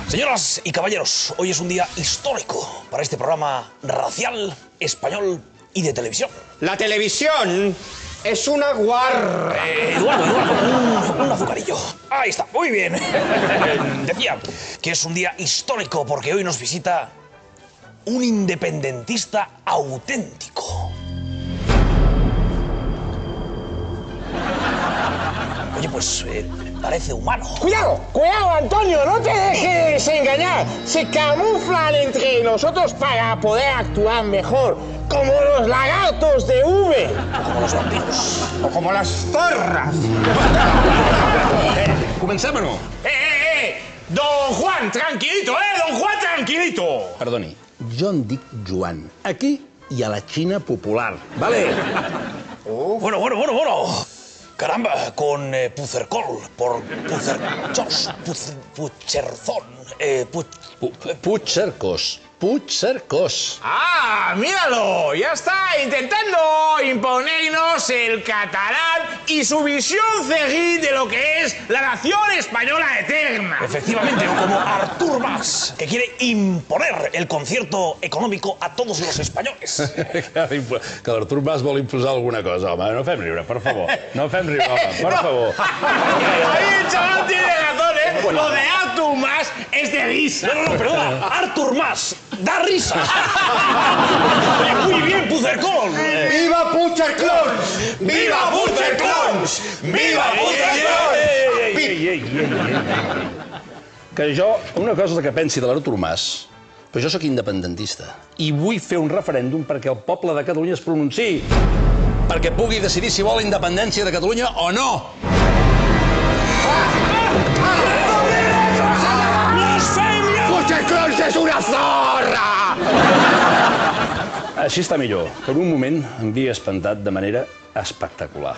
Señoras y caballeros, hoy es un día histórico para este programa racial, español y de televisión. La televisión es una guarra. Eduardo, un azucarillo. Ahí está, muy bien. Decía que es un día histórico porque hoy nos visita un independentista auténtico. Oye, pues parece humano. Cuidado, cuidado, Antonio, no te dejes engañar. Se camuflan entre nosotros para poder actuar mejor, como los lagartos de V. Como los vampiros. O como las zorras. Comencem o no? Don Juan, tranquilito, Don Juan, tranquilito. Perdoni, jo em dic Joan. Aquí i a la Xina popular. Vale? Bueno. Caramba, con Pucercol, por Pucerchos, Pucherzón, Puigcercós. Ah, míralo, ya está intentando imponernos el catalán y su visión cerril de lo que es la nación española eterna. efectivamente, o como Artur Mas, que quiere imponer el concierto económico a todos los españoles. Que l'Artur Mas vol imposar alguna cosa, home. No fem riure, per favor. No fem riure, home, per favor. Ahí el chaval tiene razón, Lo de Artur Mas es de risa. No, perdona, Artur Mas, da risa. Oye, muy bien, Pucercol. Viva Puigcercós! Viva Puigcercós! Viva Puigcercós! Que jo, una cosa és el que pensi de l'Artur Mas, però jo sóc independentista i vull fer un referèndum perquè el poble de Catalunya es pronunciï, perquè pugui decidir si vol la independència de Catalunya o no. ¡Puigcercós es una zorra! Així està millor. Per un moment em havia espantat de manera espectacular.